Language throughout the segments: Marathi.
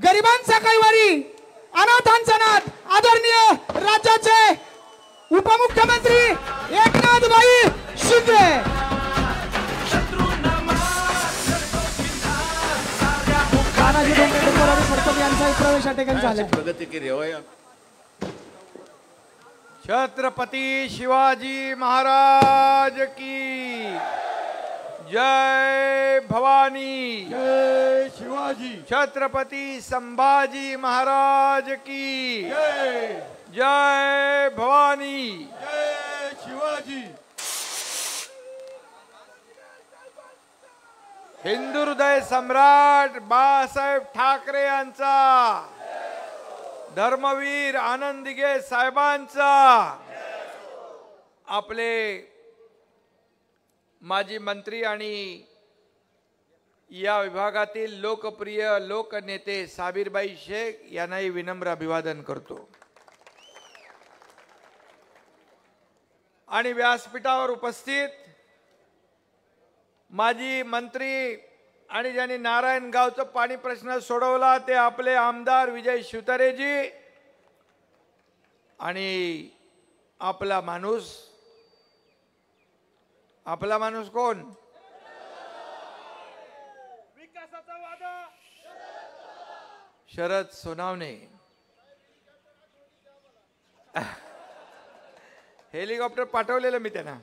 गरिबांचा कैवारी, अनाथांचा नाथ, आदरणीय राज्याचे उपमुख्यमंत्री एकनाथभाई शिंदे। तानाजी डोंगरेकर आणि सरपंच यांचा प्रवेश या ठिकाणी झाला। प्रगती केली होय। छत्रपती शिवाजी महाराज की जय भवानी, जय शिवाजी। छत्रपती संभाजी महाराज की जय, जय भवानी, जय शिवाजी। हिंदू हृदय सम्राट बाळासाहेब ठाकरे यांचा, धर्मवीर आनंद दिघे साहेबांचा, आपले माजी मंत्री आणि या विभागातील लोकप्रिय लोकनेते साबिरबाई शेख यांनाही विनम्र अभिवादन करतो। आणि व्यासपीठावर उपस्थित माजी मंत्री आणि ज्यांनी नारायणगावचा पाणी प्रश्न सोडवला ते आपले आमदार विजय शिवतारेजी, आणि आपला माणूस कोण? विकासाचा वादा शरद सोनावणे। हेलिकॉप्टर पाठवलेलं मी त्यांना।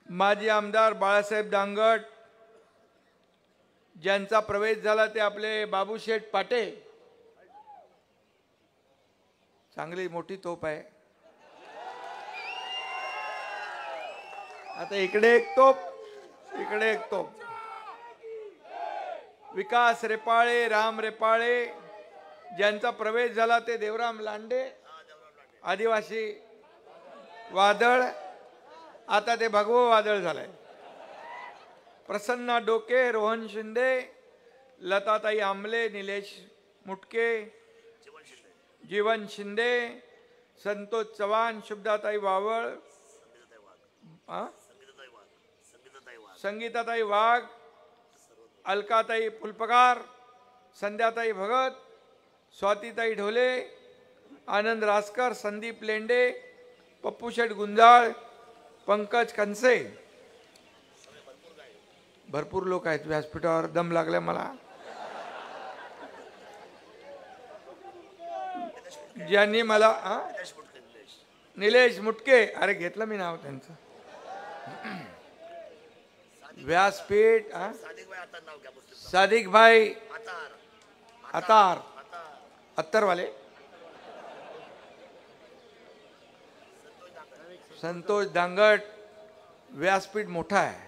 माजी आमदार बाळासाहेब दांगट, ज्यांचा प्रवेश झाला ते आपले बाबूशेठ पाटे, चांगली मोठी तोप आहे। आता इकडे एक तोप, इकडे एक तोप। विकास रेपाळे, राम रेपाळे, ज्यांचा प्रवेश झाला ते देवराम लांडे, आदिवासी वादळ, आता ते भगवं वादळ झालंय। प्रसन्ना डोके, रोहन शिंदे, लताताई आमले, निलेश मुटके, जीवन शिंदे, संतोष चव्हाण, शुभदाताई वावळ, संगीताताई वाघ, अलकाताई फुलपगार, संध्याताई भगत, स्वातीताई ढोले, आनंद रासकर, संदीप लेंडे, पप्पूशेठ गुंजाळ, पंकज कनसे, भरपूर लोक आहेत व्यासपीठावर। दम लागलाय मला। ज्यांनी मला निलेश मुटके, अरे घेतलं मी नाव त्यांचं। व्यासपीठ सादिक भाई अतार, अत्तरवाले, संतोष दांगट, व्यासपीठ मोठा आहे।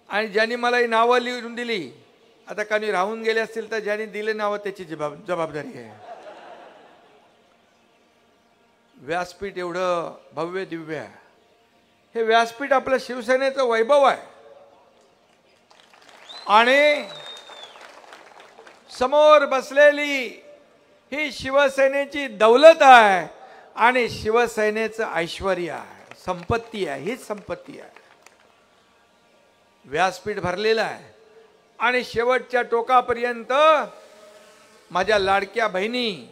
आणि ज्यांनी मला ही नावं लिहून दिली, आता काही राहून गेले असतील तर ज्यांनी दिले नावं त्याची जबाबदारी आहे। व्यासपीठ एवढं भव्य दिव्य आहे। हे व्यासपीठ आपलं शिवसेनेचं वैभव आहे आणि समोर बसलेली ही शिवसेनेची दौलत आहे आणि शिवसेनेचं ऐश्वर्य आहे, संपत्ती आहे, हीच संपत्ती आहे। व्यासपीठ भरलेलं आहे आणि शेवटच्या टोकापर्यंत माझ्या लाडक्या बहिणी,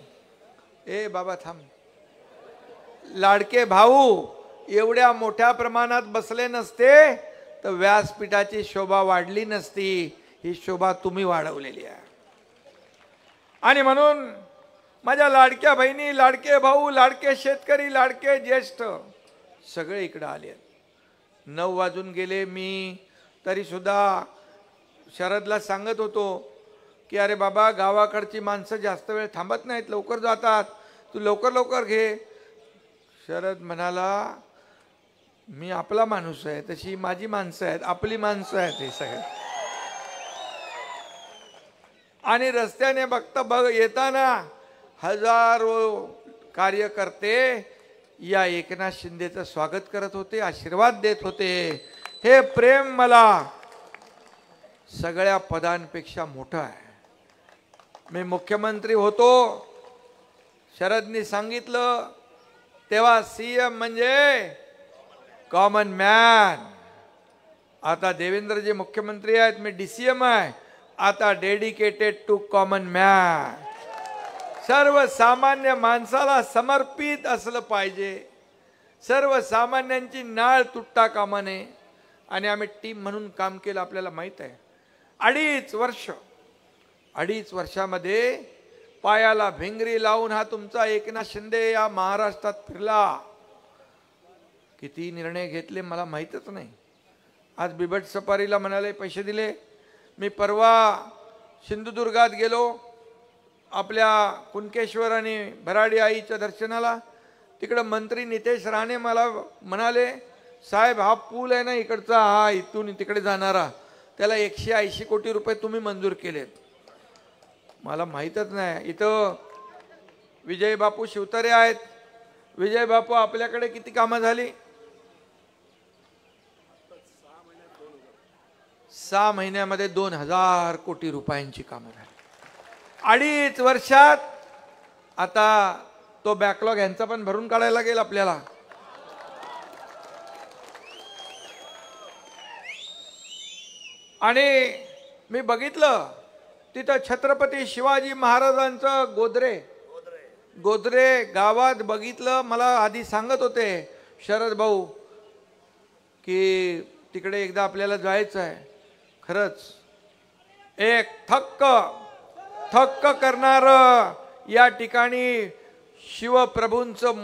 ए बाबा थांब, लाडके भाऊ एवढ्या मोठ्या प्रमाणात बसले नसते तर व्यासपीठाची शोभा वाढली नसती। ही शोभा तुम्ही वाढवलेली आहे। आणि म्हणून माझ्या लाडक्या बहिणी, लाडके भाऊ, लाडके शेतकरी, लाडके ज्येष्ठ सगळे इकडे आले आहेत। 9 वाजून गेले, मी तरी सुद्धा शरदला सांगत होतो की अरे बाबा, गावाकडची माणसं जास्त वेळ थांबत नाहीत, लवकर जातात, तू लवकर लवकर घे। शरद म्हणाला, मी आपला माणूस आहे, तशी माझी माणसं आहेत, आपली माणसं आहेत हे सगळे। आणि रस्त्याने येताना हजारो कार्यकर्ते या एकनाथ शिंदेचं स्वागत करत होते, आशीर्वाद देत होते। हे प्रेम मला सगळ्या पदांपेक्षा मोठं आहे। मी मुख्यमंत्री होतो, शरदनी सांगितलं तेव्हा सीएम म्हणजे कॉमन मॅन। आता देवेंद्रजी मुख्यमंत्री आहेत, मी डीसीएम आहे, आता डेडिकेटेड टू कॉमन मॅन. सर्वसामान्य माणसाला समर्पित असलं पाहिजे. सर्वसामान्यांची नाळ तुटता कामा नये. आणि आम्ही टीम म्हणून काम केलं. आपल्याला माहित आहे 2.5 वर्षामध्ये पायाला भिंगरी लावून हा तुमचा एकनाथ शिंदे या महाराष्ट्रात फिरला. किती निर्णय घेतले मला माहीतच नाही. आज बिबट सफारीला म्हणाले पैसे दिले. मी परवा सिंधुदुर्गात गेलो आपल्या कुणकेश्वर आणि भराडी आईच्या दर्शनाला. तिकडं मंत्री नितेश राणे मला म्हणाले साहेब हा पूल आहे ना इकडचा, हा इथून तिकडे जाणारा, त्याला 180 कोटी रुपये तुम्ही मंजूर केलेत. मला माहीतच नाही. इथं विजय बापू शिवतारे आहेत. विजय बापू आपल्याकडे किती कामं झाली? 6 महिन्यामध्ये 2000 कोटी रुपयांची कामं झाली. 2.5 वर्षात आता तो बॅकलॉग यांचा पण भरून काढायला लागेल आपल्याला. आणि मी बघितलं तिथं छत्रपती शिवाजी महाराजांचं गोदरे गावात बघितलं. मला आधी सांगत होते शरद भाऊ की तिकडे एकदा आपल्याला जायचं आहे. खरंच एक थक्क करणार या ठिकाणी शिवप्रभूंचं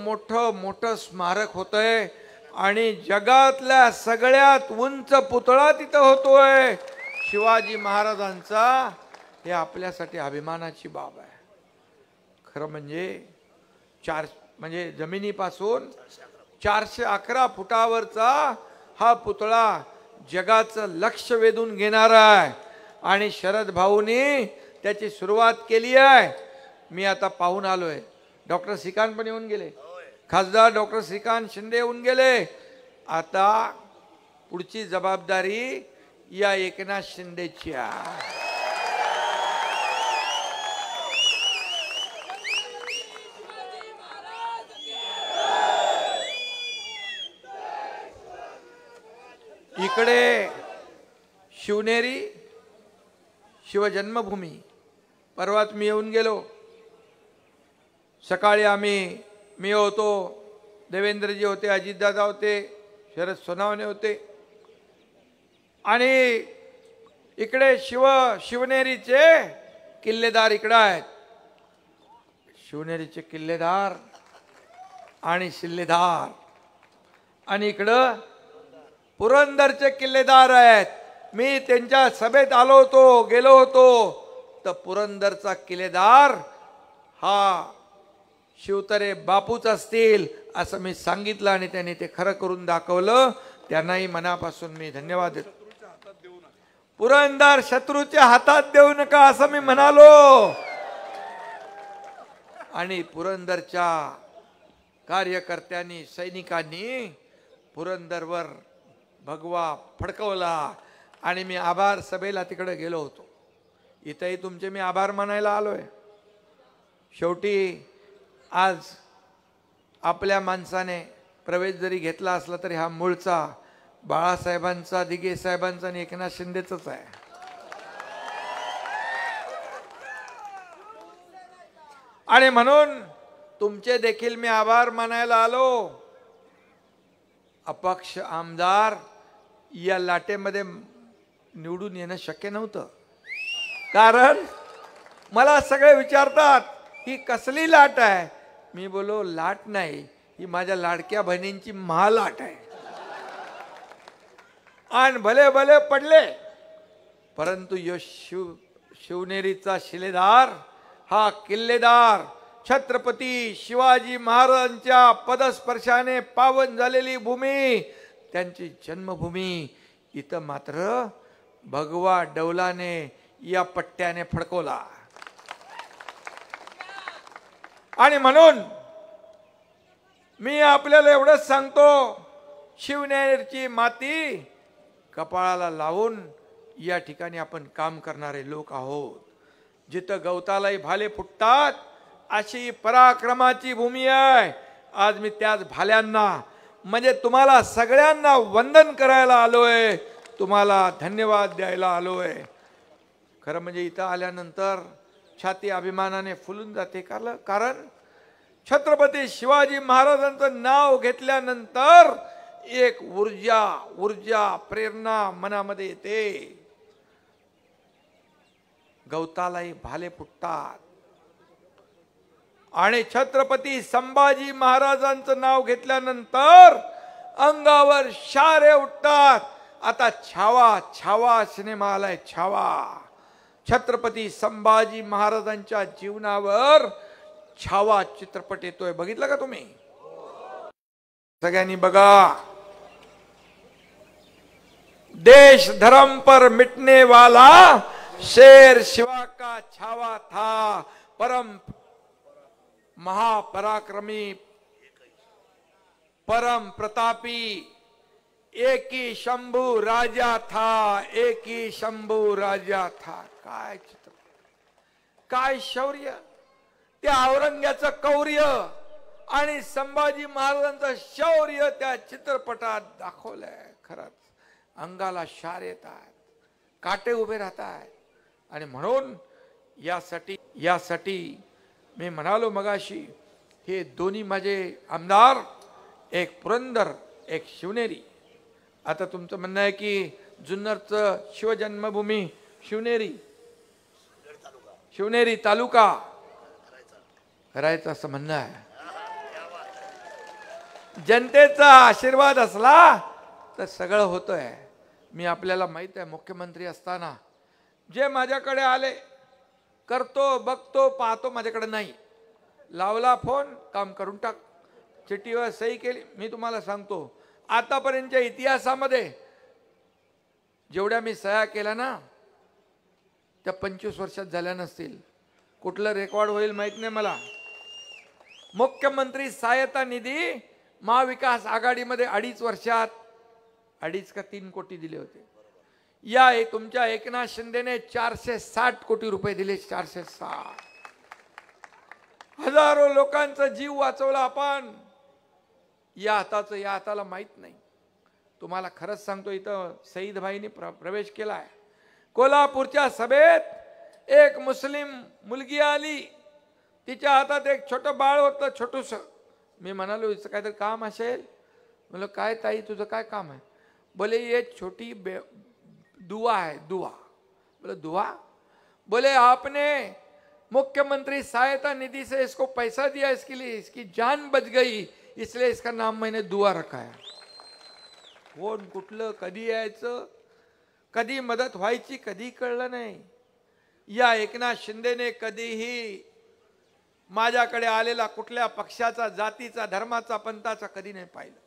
मोठं स्मारक होतंय. आणि जगातल्या सगळ्यात उंच पुतळा तिथं होतोय शिवाजी महाराजांचा. हे आपल्यासाठी अभिमानाची बाब आहे. खरं म्हणजे जमिनीपासून 411 फुटावरचा हा पुतळा जगाचं लक्ष वेधून घेणार आहे. आणि शरद भाऊनी त्याची सुरुवात केली आहे. मी आता पाहून आलोय. डॉक्टर श्रीकांत पण येऊन गेले. खासदार डॉक्टर श्रीकांत शिंदे येऊन गेले. आता पुढची जबाबदारी या एकनाथ शिंदेची आहे. इकडे शिवनेरी शिवजन्मभूमी परवात मी येऊन गेलो. सकाळी मी होतो, देवेंद्रजी होते, अजितदादा होते, शरद सोनावणे होते. आणि इकडे शिवनेरीचे किल्लेदार इकडे आहेत. शिवनेरीचे किल्लेदार आणि शिल्लेदार. आणि इकडं पुरंदरचे किल्लेदार आहेत. मी त्यांच्या सभेत गेलो होतो तर पुरंदरचा किल्लेदार हा शिवतारे बापूच असतील असं मी सांगितलं. आणि त्यांनी ते खरं करून दाखवलं. त्यांनाही मनापासून मी धन्यवाद देतो. पुरंदर शत्रूच्या हातात देऊ नका असं मी म्हणालो. आणि पुरंदरच्या कार्यकर्त्यांनी सैनिकांनी पुरंदरवर भगवा फडकवला. आणि मी आभार सभेला तिकडे गेलो होतो. इथंही तुमचे मी आभार मानायला आलोय. शेवटी आज आपल्या माणसाने प्रवेश जरी घेतला असला तरी हा मूळचा बाळासाहेबांचा, दिघे साहेबांचा आणि एकनाथ शिंदेचाच आहे. आणि म्हणून तुमचे देखील मी आभार मानायला आलो. अपक्ष आमदार या लाटेमध्ये निवडून येणं शक्य नव्हतं. कारण मला सगळे विचारतात ही कसली लाट आहे. मी बोलो लाट नाही, ही माझ्या लाडक्या बहिणींची महालाट आहे. आणि भले भले पडले, परंतु शिवनेरीचा शिलेदार हा किल्लेदार छत्रपती शिवाजी महाराजांच्या पदस्पर्शाने पावन झालेली भूमी, त्यांची जन्मभूमी, इथं मात्र भगवा डौलाने या पट्ट्याने फडकवला. आणि म्हणून मी आपल्याला एवढंच सांगतो, शिवनेरीची माती कपाळाला लावून या ठिकाणी आपण काम करणारे लोक आहोत. जिथं गवतालाही भाले फुटतात अशी पराक्रमाची भूमी आहे. आज मी त्याच भाल्यांना म्हणजे तुम्हाला सगळ्यांना वंदन करायला आलोय, तुम्हाला धन्यवाद द्यायला आलोय. खरं म्हणजे इथं आल्यानंतर छाती अभिमानाने फुलून जाते. कारण छत्रपती शिवाजी महाराजांचं नाव घेतल्यानंतर एक ऊर्जा प्रेरणा मनामध्ये येते. गवतालाही भाले फुटतात आणि छत्रपती संभाजी महाराजांचं नाव घेतल्यानंतर अंगावर शारे उठतात. आता छावा सिनेमा आलाय. छावा छत्रपती संभाजी महाराजांच्या जीवनावर छावा चित्रपट येतोय. बघितलं का तुम्ही? सगळ्यांनी बघा. देश धर्म पर मिटने वाला शेर शिवा का छावा था, परम महापराक्रमी परम प्रतापी एक ही शंभू राजा था, एक ही शंभू राजा था. काय चित्र, काय शौर्य. त्या औरंग्याचं कौर्य आणि संभाजी महाराजांचं शौर्य त्या चित्रपटात दाखवलंय. खरंच अंगाला शार येतात, काटे उभे राहतात. आणि म्हणून यासाठी मी म्हणालो मगाशी, हे दोन्ही माझे आमदार, एक पुरंदर एक शिवनेरी. आता तुमचं म्हणणं आहे की जुन्नरचं शिवजन्मभूमी शिवनेरी तालुका करायचं असं म्हणणं आहे. जनतेचा आशीर्वाद असला तर सगळं होतंय. मी आपल्याला माहित आहे, मुख्यमंत्री असताना जे माझ्याकडे आले, करतो बघतो पाहतो, माझ्याकडे नाही, लावला फोन काम करून टाक, चिठ्ठीवर सही केली. मी तुम्हाला सांगतो, आतापर्यंतच्या इतिहासामध्ये जेवढ्या मी सह्या केल्या ना, त्या 25 वर्षात झाल्या नसतील. कुठलं रेकॉर्ड होईल माहित नाही मला. मुख्यमंत्री सहायता निधी महाविकास आघाडीमध्ये 2.5 वर्षात 2.5 का 3 कोटी दिले होते. या तुमच्या एकनाथ शिंदेने 460 कोटी रुपये दिले. 460. हजारो लोकांचा जीव वाचवला आपण. या हाताला माहित नाही. तुम्हाला खरंच सांगतो, इथं सईद भाईने प्रवेश केलाय. कोल्हापूरच्या सभेत एक मुस्लिम मुलगी आली, तिच्या हातात एक छोटं बाळ होतं, छोटूस. मी म्हणालो हिचं काहीतरी काम असेल. म्हणलं काय ताई तुझं काय काम आहे? बोले ये छोटी दुआ है, दुआ. बोले दुआ? बोले आपने मुख्यमंत्री सहायता निधि से इसको पैसा दिया, इसके लिए इसकी जान बच गई, इसलिए इसका नाम मैंने दुआ रखा है. कोण कुठलं कधी यायचं, कधी मदत व्हायची कधी कळलं नाही. या एकनाथ शिंदेने कधीही माझ्याकडे आलेला कुठल्या पक्षाचा, जातीचा, धर्माचा, पंथाचा कधी नाही पाहिलं.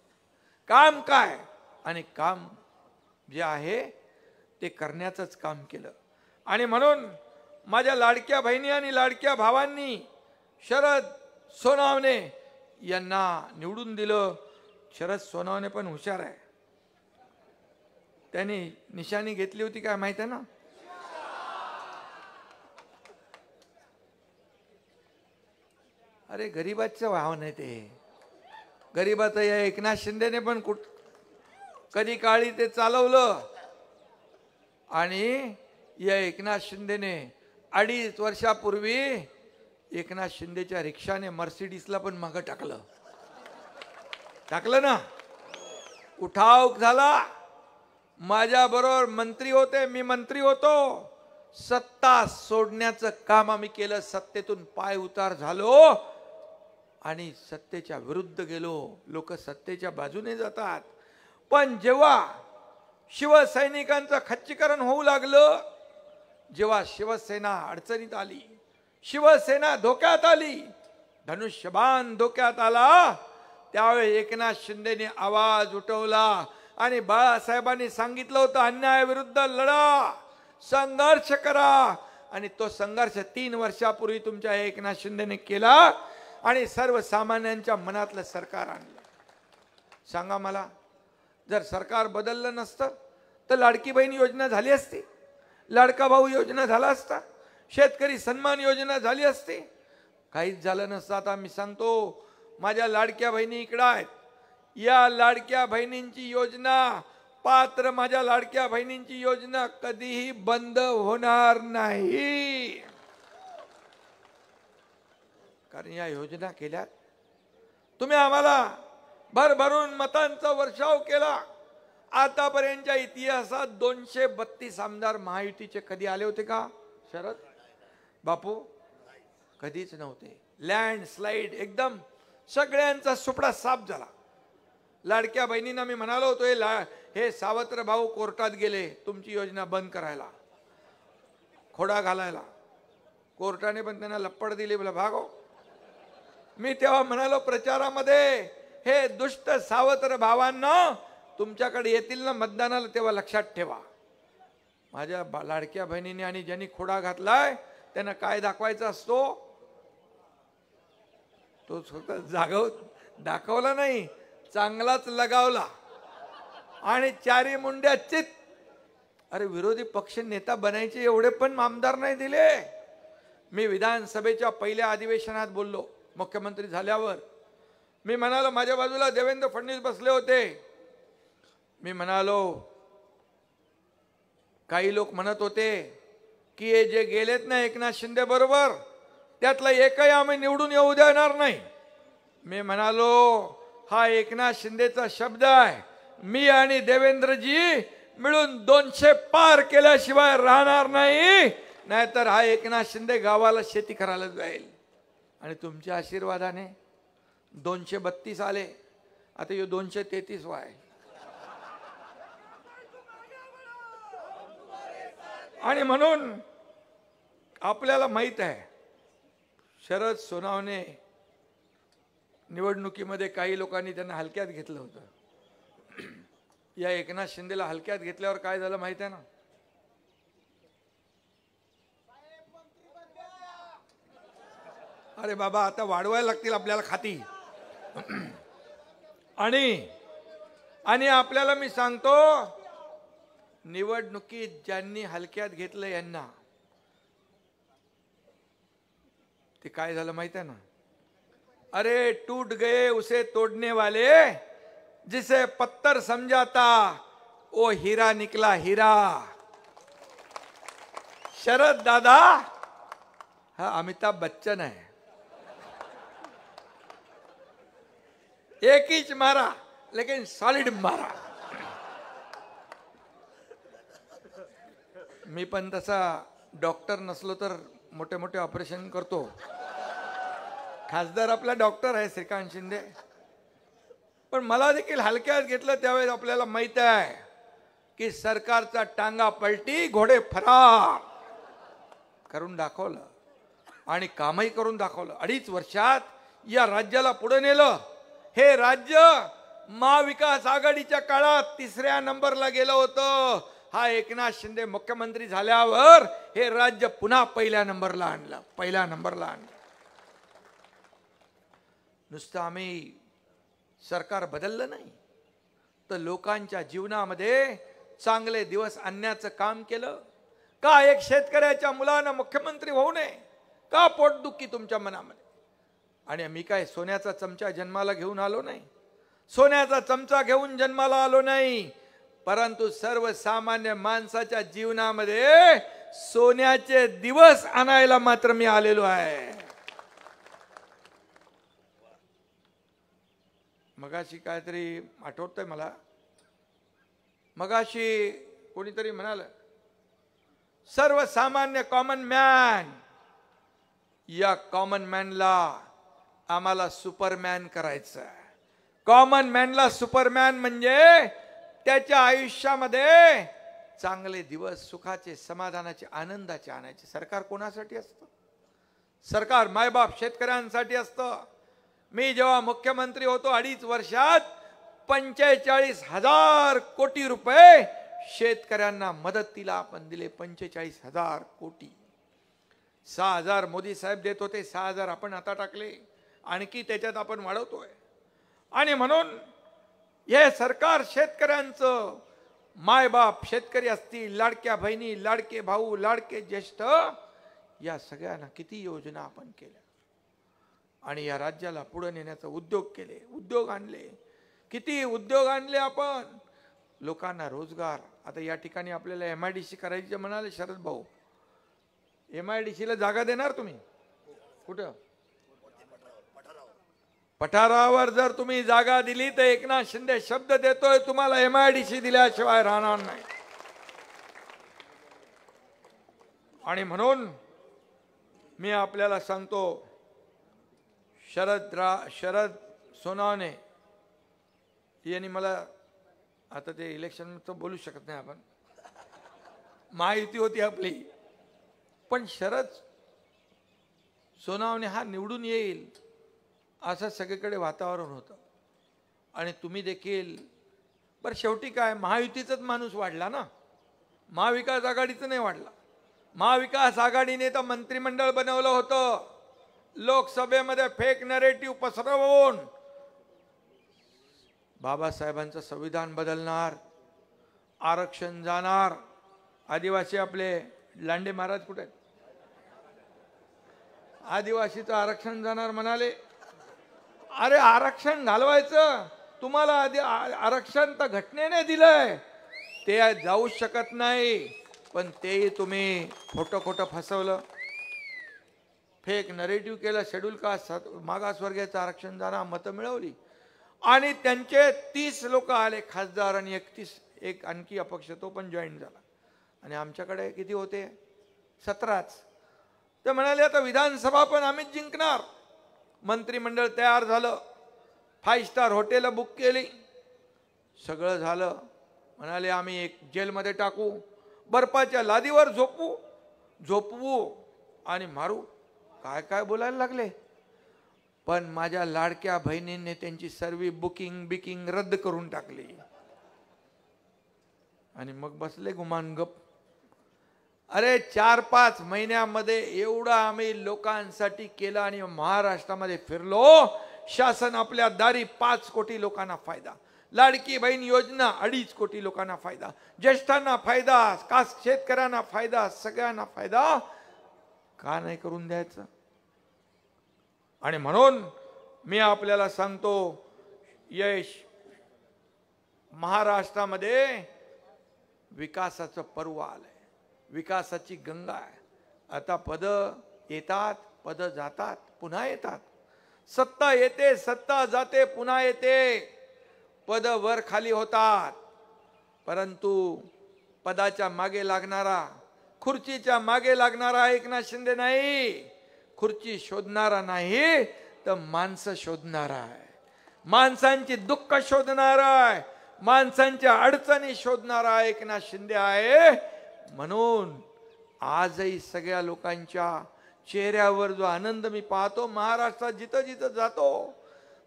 काम काय आणि काम जे आहे ते करण्याचंच काम केलं. आणि म्हणून माझ्या लाडक्या बहिणी आणि लाडक्या भावांनी शरद सोनावणे यांना निवडून दिलं. शरद सोनावणे पण हुशार आहे. त्यांनी निशाणी घेतली होती काय माहित आहे ना? अरे गरीबाचं भाव नाही ते. गरीबाचं या एकनाथ शिंदेने पण कधी काळी ते चालवलं. आणि या एकनाथ शिंदेने 2.5 वर्षापूर्वी एकनाथ शिंदेच्या रिक्षाने मर्सिडीजला पण मागं टाकलं ना. उठाव झाला. माझ्या बरोबर मंत्री होते, मी मंत्री होतो. सत्ता सोडण्याचं काम आम्ही केलं. सत्तेतून पाय उतार झालो आणि सत्तेच्या विरुद्ध गेलो. लोक सत्तेच्या बाजूने जातात, पण जेव्हा शिवसैनिकांचं खच्चीकरण होऊ लागलं, जेव्हा शिवसेना अडचणीत आली, शिवसेना धोक्यात आली, धनुष्यबाण धोक्यात आला, त्यावेळी एकनाथ शिंदेने आवाज उठवला आणि बाळासाहेबांनी सांगितलं होतं अन्यायाविरुद्ध लढा, संघर्ष करा. आणि तो संघर्ष 3 वर्षापूर्वी तुमच्या एकनाथ शिंदेने केला आणि सर्वसामान्यांच्या मनातलं सरकार आणलं. सांगा मला, जर सरकार बदललं नसतं तर लाडकी बहीण योजना झाली असती, लाडका भाऊ योजना झाला असता, शेतकरी सन्मान योजना झाली असती, काहीच झालं नसतं. आता मी सांगतो, माझ्या लाडक्या बहिणी इकडे आहेत. या लाडक्या बहिणींची योजना पात्र माझ्या लाडक्या बहिणींची योजना कधीही बंद होणार नाही, कारण या योजना केल्यात. तुम्ही आम्हाला भरभरून मतांचा वर्षाव केला. आतापर्यंतच्या इतिहासात 232 आमदार महायुतीचे कधी आले होते का शरद बापू? कधीच नव्हते. लँडस्लाइड एकदम सगळ्यांचा सुपडा साफ झाला. लाडक्या बहिणींना मी म्हणालो होतो हे सावत्र भाऊ कोर्टात गेले तुमची योजना बंद करायला, खोडा घालायला. कोर्टाने पण त्यांना लप्पड दिली, बोला भागो. मी तेव्हा म्हणालो प्रचारामध्ये, हे दुष्ट सावत्र भावांना तुमच्याकडे येतील ना मतदानाला तेव्हा लक्षात ठेवा. माझ्या लाडक्या बहिणीने आणि ज्यांनी खोडा घातलाय त्यांना काय दाखवायचा असतो, तो स्वतः दाखवला नाही, चांगलाच लगावला आणि चारी मुंड्या चित. अरे विरोधी पक्ष नेता बनायचे एवढे पण आमदार नाही दिले. मी विधानसभेच्या पहिल्या अधिवेशनात बोललो, मुख्यमंत्री झाल्यावर मी म्हणालो, माझ्या बाजूला देवेंद्र फडणवीस बसले होते. मी म्हणालो, काही लोक म्हणत होते की हे जे गेलेत ना एकनाथ शिंदे बरोबर, त्यातला एकही आम्ही निवडून येऊ देणार नाही. मी म्हणालो, हा एकनाथ शिंदेचा शब्द आहे. मी आणि देवेंद्रजी मिळून 200 पार केल्याशिवाय राहणार नाही, नाहीतर हा एकनाथ शिंदे गावाला शेती करायला जाईल. आणि तुमच्या आशीर्वादाने 232 आले, आता हे 233 व्हाय. आणि म्हणून आपल्याला माहित आहे, शरद सोनावणे निवडणुकीमध्ये काही लोकांनी त्यांना हलक्यात घेतलं होतं. या एकनाथ शिंदेला हलक्यात घेतल्यावर काय झालं माहित आहे ना? अरे बाबा, आता वाढवायला लागतील आपल्याला खाती. आणि आपल्याला मी सांगतो, निवडणुकीत ज्यांनी हलक्यात घेतलं यांना ते काय झालं माहित आहे ना? अरे टूट गए उसे तोड़ने वाले, जिसे पत्थर समझाता वो हीरा निकला हीरा. शरद दादा हा अमिताभ बच्चन आहे. एक ही मारा लेकिन सॉलिड मारा. मी पण तसा डॉक्टर नसलो तर मोठे मोठे ऑपरेशन करतो. खासदार आपला डॉक्टर आहे श्रीकांत शिंदे, पण मला देखील हलक्यात घेतलं. त्यावेळेस आपल्याला माहित आहे की सरकारचा टांगा पलटी घोडे फरार करून दाखवलं आणि कामही करून दाखवलं. 2.5 वर्षात या राज्याला पुढे नेलं. हे राज्य महाविकास आघाडीच्या काळात 3ऱ्या नंबरला गेलं होतं. हा एकनाथ शिंदे मुख्यमंत्री झाल्यावर हे राज्य पुन्हा पहिल्या नंबरला आणलं. नुसतं आम्ही सरकार बदललं नाही, तर लोकांच्या जीवनामध्ये चांगले दिवस आणण्याचं काम केलं. का एक शेतकऱ्याच्या मुलानं मुख्यमंत्री होऊ नये? का पोटदुखी तुमच्या मनामध्ये? आणि मी काय सोन्याचा चमचा जन्माला घेऊन आलो नाही, सोन्याचा चमचा घेऊन जन्माला आलो नाही, परंतु सर्वसामान्य माणसाच्या जीवनामध्ये सोन्याचे दिवस आणायला मात्र मी आलेलो आहे. मगाशी काहीतरी आठवतंय मला, मगाशी कोणीतरी म्हणाल सर्वसामान्य कॉमन मॅन. या कॉमन मॅनला आम्हाला सुपरमॅन करायचं आहे. कॉमन मॅनला सुपरमॅन म्हणजे त्याच्या आयुष्यामध्ये चांगले दिवस, सुखाचे, समाधानाचे, आनंदाचे आणायचे. सरकार कोणासाठी असतं? सरकार मायबाप शेतकऱ्यांसाठी असतं. मी जेव्हा मुख्यमंत्री होतो 2.5 वर्षात 45,000 कोटी रुपये शेतकऱ्यांना मदतीला आपण दिले. 45,000 कोटी. 6,000 मोदी साहेब देत होते, 6,000 आपण आता टाकले, आणखी त्याच्यात आपण वाढवतोय. आणि म्हणून हे सरकार शेतकऱ्यांचं, मायबाप शेतकरी असतील, लाडक्या बहिणी, लाडके भाऊ, लाडके ज्येष्ठ, या सगळ्यांना किती योजना आपण केल्या आणि या राज्याला पुढे नेण्याचा उद्योग केले, उद्योग आणले. किती उद्योग आणले आपण. लोकांना रोजगार. आता या ठिकाणी आपल्याला MIDC करायची म्हणाले शरद भाऊ, MIDCला जागा देणार तुम्ही? कुठं? पठारावर जर तुम्ही जागा दिली तर एकनाथ शिंदे शब्द देतोय तुम्हाला MIDC दिल्याशिवाय राहणार नाही. आणि म्हणून मी आपल्याला सांगतो, शरद सोनावणे यांनी मला, आता ते इलेक्शन तर बोलू शकत नाही आपण, महायुती होती आपली, पण शरद सोनावणे हा निवडून येईल असं सगळीकडे वातावरण होतं. आणि तुम्ही देखील, बरं शेवटी काय महायुतीचाच माणूस वाढला ना, महाविकास आघाडीचं नाही वाढला. महाविकास आघाडीने तर मंत्रिमंडळ बनवलं होतं, लोकसभेमध्ये फेक नरेटिव्ह पसरवून बाबासाहेबांचं संविधान बदलणार, आरक्षण जाणार. आदिवासी आपले लांडे महाराज कुठे आहेत? आदिवासीचं आरक्षण जाणार म्हणाले. अरे आरक्षण घालवायचं तुम्हाला, आधी आरक्षण तर घटनेने दिलंय, ते जाऊ शकत नाही. पण तेही तुम्ही खोटं फसवलं, फेक नरेटिव्ह केलं. शेड्यूल कास्ट मागासवर्गीयाचं आरक्षण जाणार, मतं मिळवली आणि त्यांचे 30 लोक आले खासदार आणि 31 एक आणखी अपक्ष, तो पण जॉईन झाला. आणि आमच्याकडे किती होते? 17च. ते म्हणाले आता विधानसभा पण आम्हीच जिंकणार. मंत्रिमंडळ तयार झालं, 5 स्टार हॉटेल बुक केली, सगळं झालं. म्हणाले आम्ही एक जेलमध्ये टाकू, बर्फाच्या लादीवर झोपवू आणि मारू. काय काय बोलायला लागले. पण माझ्या लाडक्या बहिणींनी त्यांची सर्व बुकिंग रद्द करून टाकली आणि मग बसले गुमान गप. अरे 4-5 महिन्यामध्ये एवढा आम्ही लोकांसाठी केलं आणि महाराष्ट्रामध्ये फिरलो. शासन आपल्या दारी 5 कोटी लोकांना फायदा, लाडकी बहीण योजना 2.5 कोटी लोकांना फायदा, ज्येष्ठांना फायदा, शेतकऱ्यांना फायदा, सगळ्यांना फायदा. का नाही करून द्यायचं? आणि म्हणून मी आपल्याला सांगतो, यश महाराष्ट्रामध्ये विकासाचं पर्व आलंय, विकासाची गंगा आहे. आता पद येतात, पद जातात, पुन्हा येतात. सत्ता येते, सत्ता जाते, पुन्हा येते. पद वर खाली होतात, परंतु पदाच्या मागे लागणारा, खुर्चीच्या मागे लागणारा एकनाथ शिंदे नाही. खुर्ची शोधणारा नाही तर माणसं शोधणारा आहे, माणसांची दुःख शोधणारा आहे, माणसांच्या अडचणी शोधणारा एकनाथ शिंदे आहे. म्हणून आजही सगळ्या लोकांच्या चेहऱ्यावर जो आनंद मी पाहतो, महाराष्ट्रात जिथं जिथं जातो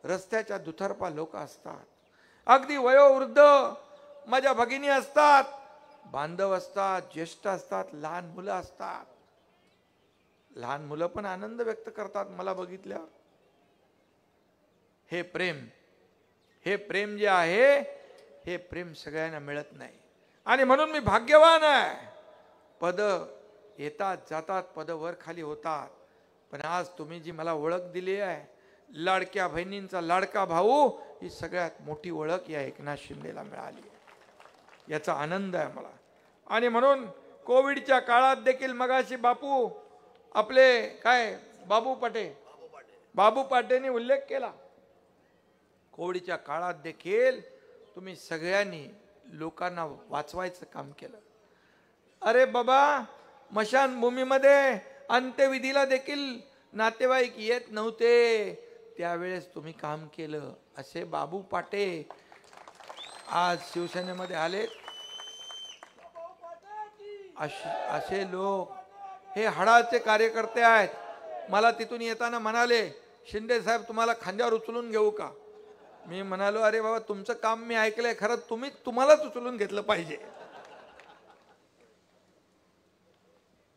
रस्त्याच्या दुतर्फा लोक असतात, अगदी वयोवृद्ध माझ्या भगिनी असतात, बांधव असतात, ज्येष्ठ असतात, लहान मुलं असतात. लहान मुलं पण आनंद व्यक्त करतात मला बघितल्यावर. हे प्रेम जे आहे, हे प्रेम सगळ्यांना मिळत नाही. आणि म्हणून मी भाग्यवान आहे. पद येतात जातात, पद वर खाली होतात, पण आज तुम्ही जी मला ओळख दिली आहे, लाडक्या बहिणींचा लाडका भाऊ, ही सगळ्यात मोठी ओळख या एकनाथ शिंदेला मिळाली आहे. याचा आनंद आहे मला. आणि म्हणून कोविडच्या काळात देखील मगाशी बापू आपले काय बाबू पाटेंनी उल्लेख केला. कोविडच्या काळात देखील तुम्ही सगळ्यांनी लोकांना वाचवायचं काम केलं. अरे बाबा, मशानभूमीमध्ये अंत्यविधीला देखील नातेवाईक येत नव्हते, त्यावेळेस तुम्ही काम केलं. असे बाबू पाटे आज शिवसेनेमध्ये आलेत. असे लोक हे हाडाचे कार्यकर्ते आहेत. मला तिथून येताना म्हणाले, शिंदे साहेब तुम्हाला खांद्यावर उचलून घेऊ का? मी म्हणालो, अरे बाबा तुमचं काम मी ऐकलंय, खरं तुम्हालाच उचलून घेतलं पाहिजे.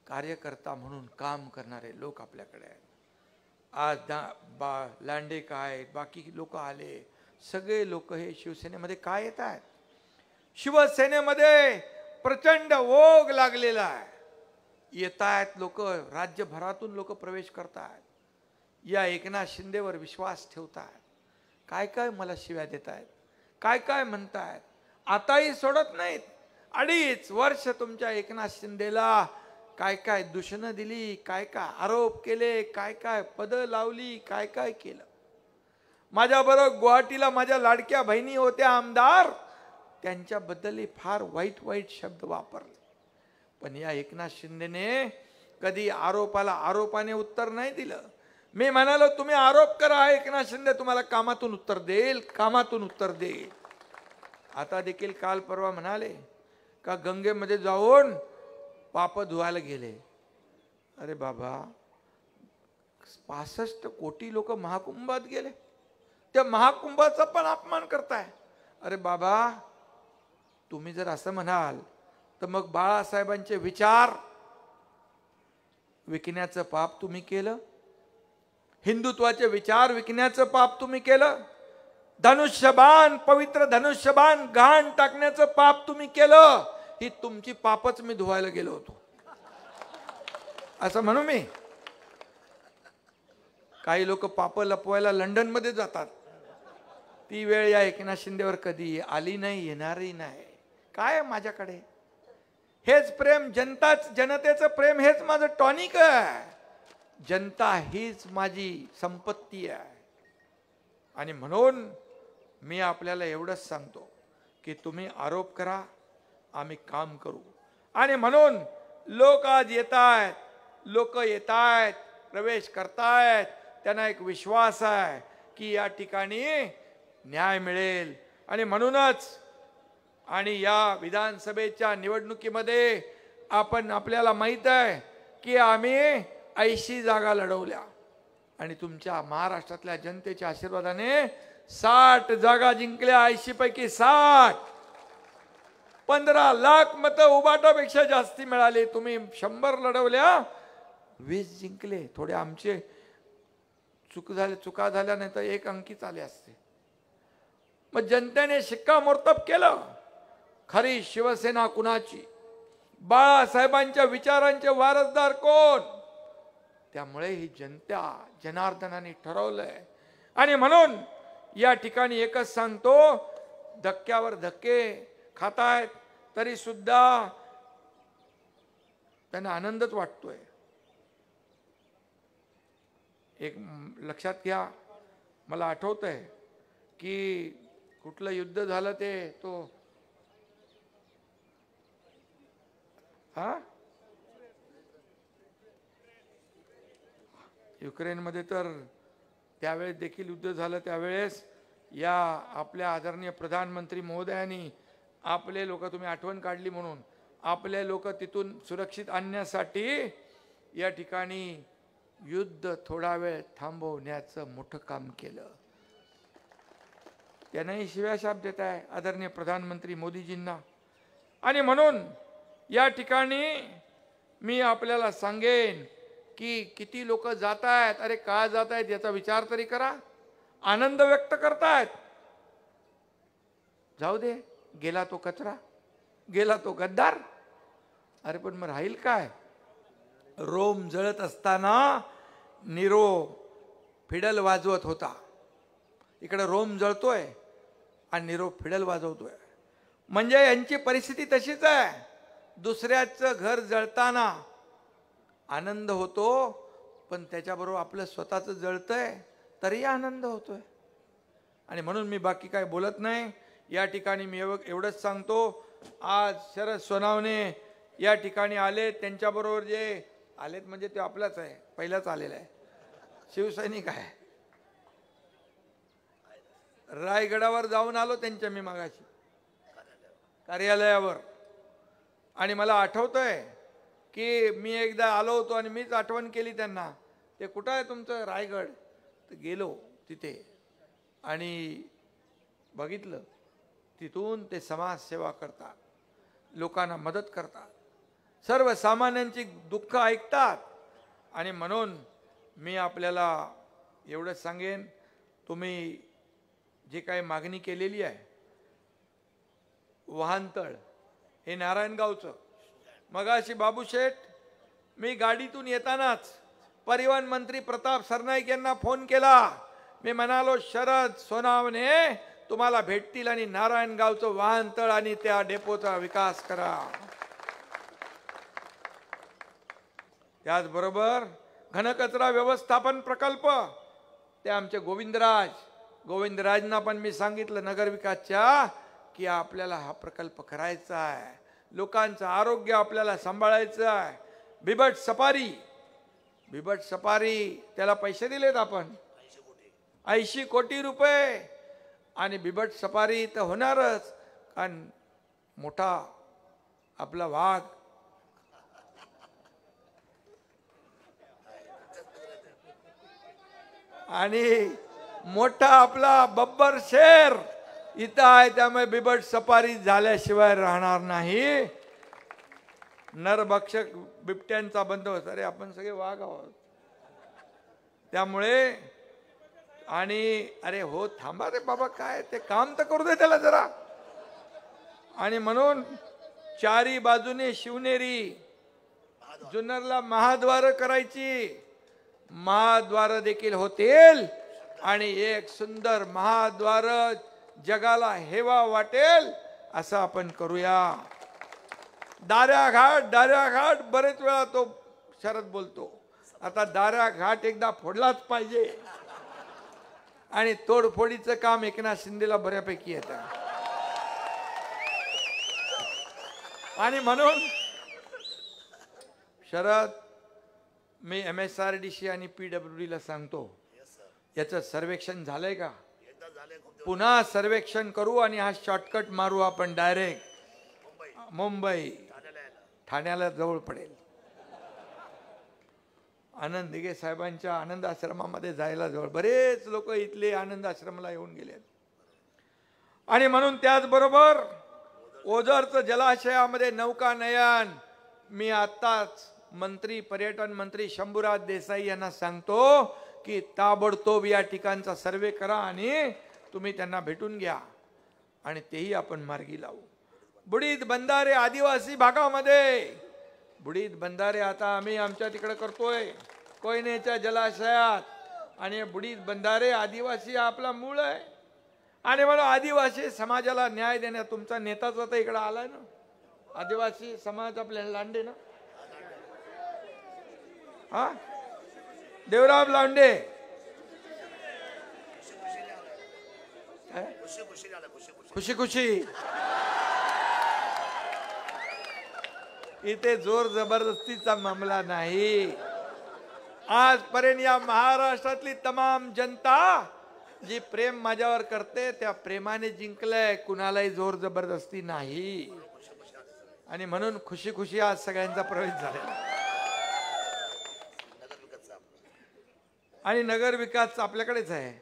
कार्यकर्ता म्हणून काम करणारे लोक आपल्याकडे आहेत. आज लांडे काय, बाकी लोक आले, सगळे लोक हे शिवसेनेमध्ये काय येत आहेत? शिवसेनेमध्ये प्रचंड ओघ लागलेला आहे. येत आहेत लोक, राज्यभरातून लोक प्रवेश करतात, या एकनाथ शिंदेवर विश्वास ठेवतात. काय काय मला शिव्या देत आहेत, काय काय म्हणतायत. आताही सोडत नाहीत. 2.5 वर्ष तुमच्या एकनाथ शिंदेला काय काय दूषणं दिली, काय काय आरोप केले, काय काय पदं लावली, काय काय केलं. माझ्याबरोबर गुवाहाटीला माझ्या लाडक्या बहिणी होत्या आमदार, त्यांच्याबद्दलही फार वाईट वाईट शब्द वापरले. पण या एकनाथ शिंदेने कधी आरोपाला आरोपाने उत्तर नाही दिलं. मी म्हणालो तुम्ही आरोप करा, एकनाथ शिंदे तुम्हाला कामातून उत्तर देईल, कामातून उत्तर देईल. आता देखील काल परवा म्हणाले का गंगेमध्ये जाऊन पाप धुवायला गेले. अरे बाबा, 65 कोटी लोक महाकुंभात गेले, त्या महाकुंभाचा पण अपमान करताय. अरे बाबा, तुम्ही जर असं म्हणाल तर मग बाळासाहेबांचे विचार विकण्याचं पाप तुम्ही केलं, हिंदुत्वाचे विचार विकण्याचं पाप तुम्ही केलं, धनुष्यबाण, पवित्र धनुष्यबाण घाण टाकण्याचं पाप तुम्ही केलं. ही तुमची पापच मी धुवायला गेलो होतो असं म्हणू मी. काही लोक पाप लपवायला लंडन मध्ये जातात. ती वेळ या एकनाथ शिंदेवर कधी आली नाही, येणारही नाही. काय माझ्याकडे हेच प्रेम, जनतेचं प्रेम हेच माझं टॉनिक आहे. जनता हीच माझी संपत्ती आहे. आणि म्हणून मी आपल्याला एवढंच सांगतो की तुम्ही आरोप करा, आम्ही काम करू. आणि म्हणून लोक आज येत आहेत, प्रवेश करतायत. त्यांना एक विश्वास आहे की या ठिकाणी न्याय मिळेल. आणि म्हणूनच आणि या विधानसभेच्या निवडणुकीमध्ये आपल्याला माहित आहे की आम्ही 80 जागा लढवल्या आणि तुमच्या महाराष्ट्रातल्या जनतेच्या आशीर्वादाने 60 जागा जिंकल्या. 80 पैकी 60. 15 लाख मतं उबाटापेक्षा जास्ती मिळाली. तुम्ही 100 लढवल्या, 20 जिंकले. थोडे आमचे चुका झाल्या नाही तर 1 अंकीच आले असते. मग जनतेने शिक्कामोर्तब केलं. खरी शिवसेना कुणाची, बाळासाहेबांच्या विचारांचे वारसदार कोण, त्यामुळे ही जनार्दनाने ठरवलंय. आणि म्हणून या ठिकाणी एकच सांगतो, धक्क्यावर धक्के खातायत तरी सुद्धा त्यांना आनंदच वाटतोय. एक लक्षात घ्या, मला आठवतंय की कुठलं युद्ध झालं ते युक्रेनमध्ये, तर त्यावेळेस देखील युद्ध झालं. त्यावेळेस या आपल्या आदरणीय प्रधानमंत्री महोदयांनी आपले लोक, तुम्ही आठवण काढली म्हणून, आपले लोक तिथून सुरक्षित आणण्यासाठी या ठिकाणी युद्ध थोडा वेळ थांबवण्याचं मोठं काम केलं. त्यांनाही शिव्याशाप देत आहे आदरणीय प्रधानमंत्री मोदीजींना. आणि म्हणून या ठिकाणी मी आपल्याला सांगेन की किती लोक जात आहेत, अरे का जात आहेत याचा विचार तरी करा. आनंद व्यक्त करतायत, जाऊ दे, गेला तो कचरा, गेला तो गद्दार. अरे पण मग राहील काय? रोम जळत असताना नीरो फिडल वाजवत होता. इकडे रोम जळतोय आणि नीरो फिडल वाजवतोय. म्हणजे यांची परिस्थिती तशीच आहे. दुसऱ्याचं घर जळताना आनंद होतो, पण त्याच्याबरोबर आपलं स्वतःचं जळतंय तरी आनंद होतोय. आणि म्हणून मी बाकी काय बोलत नाही. या ठिकाणी मी एवढंच सांगतो, आज शरद सोनावणे या ठिकाणी आले. त्यांच्याबरोबर जे आलेत म्हणजे ते आपलाच आहे, पहिलाच आलेला आहे, शिवसैनिक आहे. रायगडावर जाऊन आलो त्यांच्या मी मागाशी कार्यालयावर. आणि मला आठवतंय की मी एकदा आलो होतो आणि मीच आठवण केली त्यांना, ते कुठं आहे तुमचं रायगड? तर गेलो तिथे आणि बघितलं, तिथून ते समाजसेवा करतात, लोकांना मदत करतात, सर्वसामान्यांची दुःख ऐकतात. आणि म्हणून मी आपल्याला एवढंच सांगेन, तुम्ही जी काही मागणी केलेली आहे, वाहनतळ हे नारायणगावचं, मगाशी बाबूशेठ, मी गाडीतून येतानाच परिवहन मंत्री प्रताप सरनाईक यांना फोन केला. मी म्हणालो, शरद सोनावणे तुम्हाला भेटतील आणि नारायणगावचं वाहनतळ आणि त्या डेपोचा विकास करा. त्याचबरोबर घनकचरा व्यवस्थापन प्रकल्प ते आमचे गोविंदराजना पण मी सांगितलं नगरविकासच्या की आपल्याला हा प्रकल्प करायचा आहे. लोकांचं आरोग्य आपल्याला सांभाळायचं आहे. बिबट सफारी त्याला पैसे दिलेत आपण 80 कोटी रुपये. आणि बिबट सफारी तर होणारच, कारण मोठा आपला वाघ आणि मोठा आपला बब्बर शेर इथं आहे. त्यामुळे बिबट सफारी झाल्याशिवाय राहणार नाही. नरभक्षक बिबट्यांचा बंदोबस्त. अरे आपण सगळे वाघ आहोत त्यामुळे. आणि अरे हो थांबा रे बाबा, काय ते काम तर करू दे त्याला जरा. आणि म्हणून चारी बाजूने शिवनेरी जुन्नरला महाद्वार करायची. महाद्वार देखील होतील आणि एक सुंदर महाद्वार जगाला हेवा वाटेल असं आपण करूया. दाऱ्या घाट बरेच वेळा तो शरद बोलतो. आता दाऱ्या घाट एकदा फोडलाच पाहिजे. आणि तोडफोडीचं काम एकनाथ शिंदेला बऱ्यापैकी येतं. आणि म्हणून शरद मी MSRDC आणि PWD ला सांगतो, याचं सर्वेक्षण झालंय का? पुन्हा सर्वेक्षण करू आणि हा शॉर्टकट मारू आपण डायरेक्ट मुंबई ठाण्याला जवळ पडेल. आनंद दिघे साहेबांच्या आनंद आश्रमामध्ये जायला जवळ. बरेच लोक इथले आनंद आश्रमाला येऊन गेले. आणि म्हणून त्याचबरोबर ओझरचं जलाशयामध्ये नौकानयन मी आत्ताच पर्यटन मंत्री शंभूराज देसाई यांना सांगतो की ताबडतोब या ठिकाणचा सर्वे करा आणि तुम्ही त्यांना भेटून घ्या आणि तेही आपण मार्गी लावू. बुडीत बंधारे आदिवासी भागामध्ये बुडीत बंधारे आता आम्ही आमच्या तिकडे करतोय कोयनेच्या जलाशयात. आणि बुडीत बंधारे आदिवासी हा आपला मूळ आहे. आणि म्हणून आदिवासी समाजाला न्याय देण्यात तुमचा नेताच आता इकडे आलाय ना. आदिवासी समाज आपल्याला लांडे ना, हा देवराम लांडे खुशी इथे जोर जबरदस्तीचा मामला नाही. आजपर्यंत या महाराष्ट्रातली तमाम जनता जी प्रेम माझ्यावर करते त्या प्रेमाने जिंकलंय. कुणालाही जोर जबरदस्ती नाही. आणि म्हणून खुशी आज सगळ्यांचा प्रवेश झालेला. आणि नगर विकास आपल्याकडेच आहे.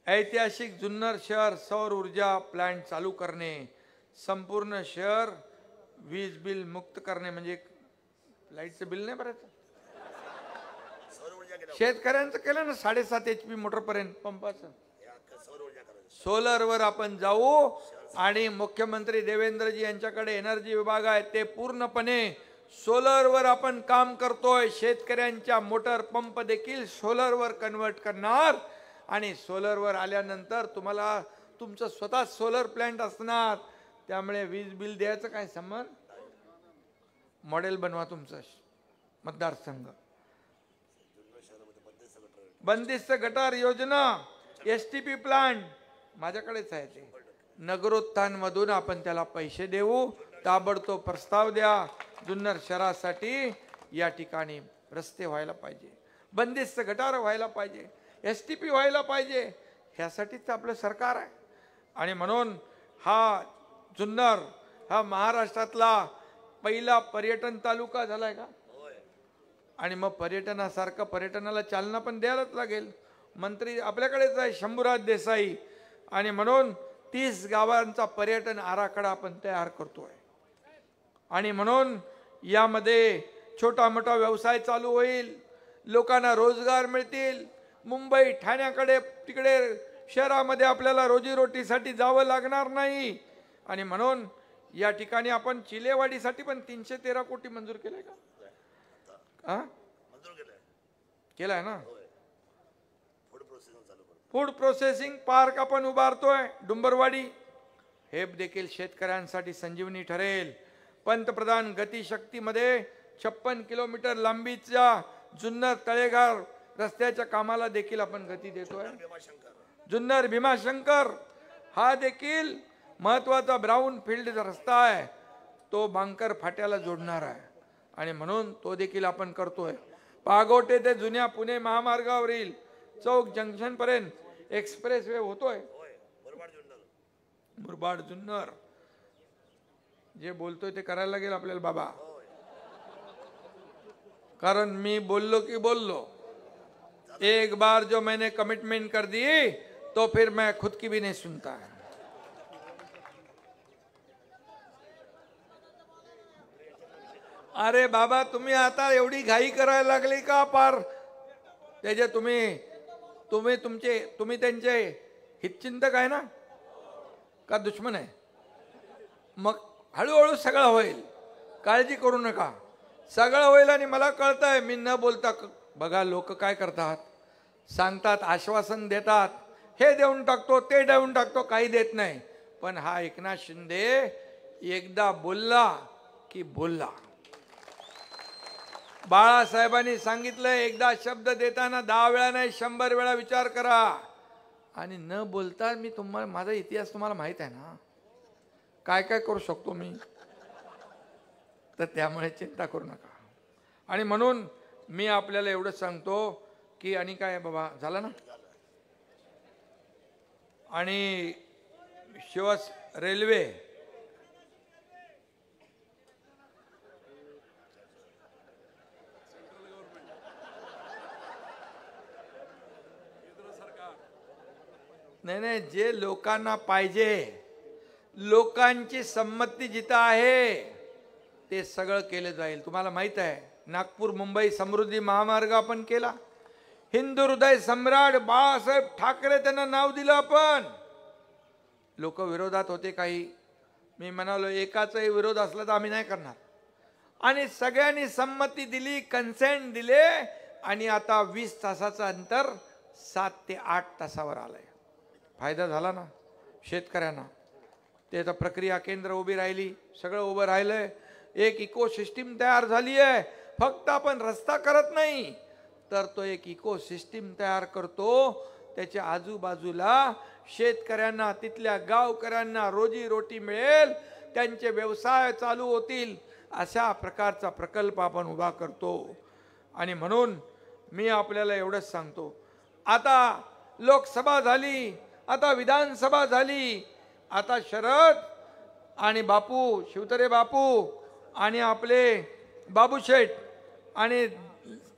ऐतिहासिक जुन्नर शहर सौर ऊर्जा प्लांट चालू करणे, संपूर्ण शहर वीज बिल मुक्त करणे. म्हणजे लाईटचं बिल नाही भरायचं. शेतकऱ्यांचं केलं ना 7.5 HP मोटर पर्यंत पंपाचं. सोलरवर आपण जाऊ आणि मुख्यमंत्री देवेंद्रजी यांच्याकडे एनर्जी विभाग आहे, ते पूर्णपणे सोलरवर आपण काम करतोय. शेतकऱ्यांच्या मोटर पंप देखील सोलरवर कन्वर्ट करणार. आणि सोलरवर आल्यानंतर तुम्हाला तुमचं स्वतः सोलर प्लांट असणार. त्यामुळे वीज बिल द्यायचं काय संबंध. मॉडेल बनवा तुमचं मतदारसंघ. बंदिस्त गटार योजना, STP प्लांट माझ्याकडेच आहे. ते नगरोत्थान मधून आपण त्याला पैसे देऊ. ताबडतोब प्रस्ताव द्या. जुन्नर शहरासाठी या ठिकाणी रस्ते व्हायला पाहिजे, बंदिस्त गटार व्हायला पाहिजे, STP व्हायला पाहिजे. ह्यासाठीच आपलं सरकार आहे. आणि म्हणून हा जुन्नर हा महाराष्ट्रातला पहिला पर्यटन तालुका झालाय का. आणि मग पर्यटनासारखं पर्यटनाला चालना पण द्यायलाच लागेल. मंत्री आपल्याकडेच आहे शंभूराज देसाई. आणि म्हणून 30 गावांचा पर्यटन आराखडा आपण तयार करतोय. आणि म्हणून यामध्ये छोटा मोठा व्यवसाय चालू होईल, लोकांना रोजगार मिळतील. मुंबई ठाण्याकडे तिकडे शहरामध्ये आपल्याला रोजीरोटीसाठी जावं लागणार नाही. आणि म्हणून या ठिकाणी आपण चिलेवाडीसाठी पण 313 कोटी मंजूर केले का. केलाय ना. फूड प्रोसेसिंग पार्क आपण उभारतोय डुंबरवाडी, हे देखील शेतकऱ्यांसाठी संजीवनी ठरेल. पंतप्रधान गतिशक्तीमध्ये 56 किलोमीटर लांबीच्या जुन्नर तळेगाव रस्त्याच्या कामाला देखील आपण गती देतोय. जुन्नर भीमाशंकर हा देखील महत्वाचा ब्राऊन फील्डचा रस्ता आहे, तो बांकर फाट्याला जोडणार आहे आणि म्हणून तो देखील आपण करतोय. पागोटे ते जुन्या पुणे महामार्गावरील चौक जंक्शन पर्यंत एक्सप्रेस वे होतोय. मुरबाड जुन्नर जे बोलतोय ते करायला लागेल आपल्याला बाबा, कारण मी बोललो की बोललो. एक बार जो मैंने कमिटमेंट कर दी तो फिर मैं खुद की भी नहीं सुनता है. अरे बाबा तुम्ही आता एवढी घाई करायला लागली का? पार त्याचे तुम्ही त्यांचे हितचिंतक आहे ना का दुश्मन आहे? मग हळूहळू सगळं होईल, काळजी करू नका, सगळं होईल. आणि मला कळतंय मी न बोलता बघा लोक काय करतात, सांगतात, आश्वासन देतात, हे देऊन टाकतो ते देऊन टाकतो, काही देत नाही. पण हा एकनाथ शिंदे एकदा बोलला की बोलला. बाळासाहेबांनी सांगितलं एकदा शब्द देताना 10 वेळा नाही 100 वेळा विचार करा. आणि न बोलता मी तुम्हाला माझा इतिहास तुम्हाला माहित आहे ना, काय काय करू शकतो मी, तर त्यामुळे चिंता करू नका. आणि म्हणून मी आपल्याला एवढं सांगतो की आणि काय बाबा झालं ना. आणि रेल्वे नाही, जे लोकांना पाहिजे, लोकांची संमती जिथं आहे ते सगळं केलं जाईल. तुम्हाला माहित आहे नागपूर मुंबई समृद्धी महामार्ग आपण केला. हिंदू हृदय सम्राट बाळासाहेब ठाकरे त्यांना नाव दिलं आपण. लोक विरोधात होते काही, मी म्हणालो एकाचाही विरोध असला तर आम्ही नाही करणार. आणि सगळ्यांनी संमती दिली, कन्सेंट दिले आणि आता 20 तासाचं अंतर 7 ते 8 तासावर आलंय. फायदा झाला ना शेतकऱ्यांना. ते तर प्रक्रिया केंद्र उभी राहिली, सगळं उभं राहिलंय, एक इकोसिस्टीम तयार झाली आहे. फक्त आपण रस्ता करत नाही तर तो एक इकोसिस्टीम तयार करतो. त्याच्या आजूबाजूला शेतकऱ्यांना, तिथल्या गावकऱ्यांना रोजी रोटी मिळेल, त्यांचे व्यवसाय चालू होतील, अशा प्रकारचा प्रकल्प आपण उभा करतो. आणि म्हणून मी आपल्याला एवढंच सांगतो, आता लोकसभा झाली, आता विधानसभा झाली, आता शरद आणि बापू शिवतरे बापू आणि आपले बाबूशेठ आणि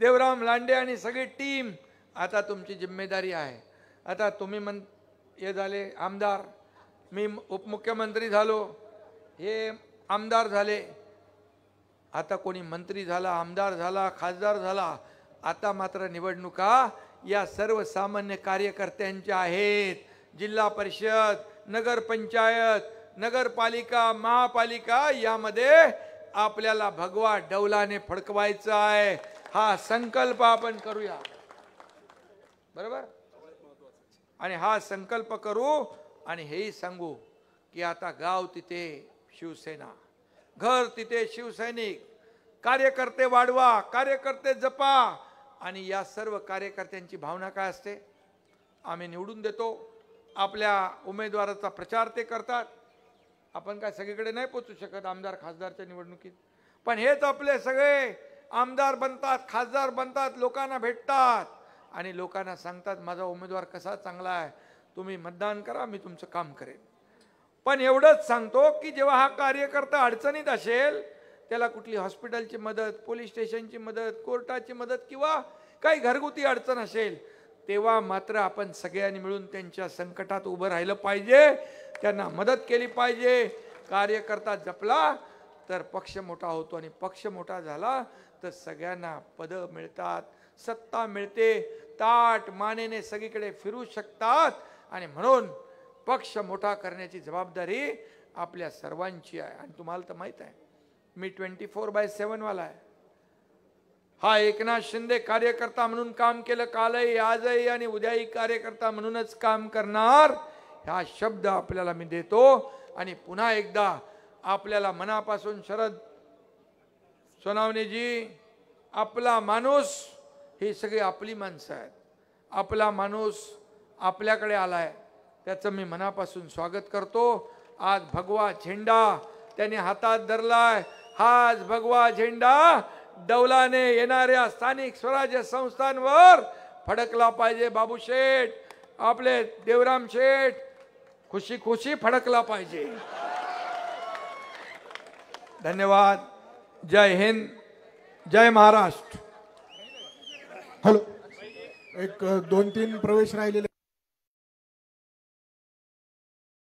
देवराम लांडे आणि सगळी टीम, आता तुमची जिम्मेदारी आहे. आता तुम्ही हे झाले आमदार, मी उपमुख्यमंत्री झालो, हे आमदार झाले, आता कोणी मंत्री झाला, आमदार झाला, खासदार झाला. आता मात्र निवडणुका या सर्वसामान्य कार्यकर्त्यांच्या आहेत. जिल्हा परिषद, नगरपंचायत, नगरपालिका, महापालिका यामध्ये आपल्याला भगवा डौलाने फडकवायचा आहे. हा संकल्प आपण करूया, बरोबर. आणि हा संकल्प करू आणि हेही सांगू की आता गाव तिथे शिवसेना, घर तिथे शिवसैनिक, कार्यकर्ते वाढवा, कार्यकर्ते जपा. आणि या सर्व कार्यकर्त्यांची भावना काय असते, आम्ही निवडून देतो, आपल्या उमेदवाराचा प्रचार ते करतात. आपण काय सगळीकडे नाही पोचू शकत आमदार खासदारच्या निवडणुकीत, पण हेच आपले सगळे आमदार बनतात, खासदार बनतात, लोकांना भेटतात आणि लोकांना सांगतात माझा उमेदवार कसा चांगला आहे, तुम्ही मतदान करा, मी तुमचं काम करेन. पण एवढंच सांगतो की जेव्हा हा कार्यकर्ता अडचणीत असेल, त्याला कुठली हॉस्पिटलची मदत, पोलीस स्टेशनची मदत, कोर्टाची मदत किंवा काही घरगुती अडचण असेल, तेव्हा मात्र आपण सगळ्यांनी मिळून त्यांच्या संकटात उभं राहिलं पाहिजे, त्यांना मदत केली पाहिजे. कार्यकर्ता जपला तर पक्ष मोठा होतो आणि पक्ष मोठा झाला तर सगळ्यांना पदं मिळतात, सत्ता मिळते, ताट मानेने सगळीकडे फिरू शकतात. आणि म्हणून पक्ष मोठा करण्याची जबाबदारी आपल्या सर्वांची आहे. आणि तुम्हाला तर माहित आहे मी 24/7 वाला आहे. हा एकनाथ शिंदे कार्यकर्ता म्हणून काम केलं, कालही आजही आणि उद्याही कार्यकर्ता म्हणूनच काम करणार, हा शब्द आपल्याला मी देतो. आणि पुन्हा एकदा आपल्याला मनापासून शरद सोनावणेजी, आपला माणूस, ही सगळी आपली माणसं आहेत, आपला माणूस आपल्याकडे आलाय, त्याचं मी मनापासून स्वागत करतो. आज भगवा झेंडा त्याने हातात धरलाय. हाच भगवा झेंडा डौलाने येणाऱ्या स्थानिक स्वराज्य संस्थांवर फडकला पाहिजे. बाबू शेठ, आपले देवराम शेठ, खुशी खुशी फडकला पाहिजे. धन्यवाद. जय हिंद, जय महाराष्ट्र. हॅलो, एक 2-3 प्रवेश राहिलेले.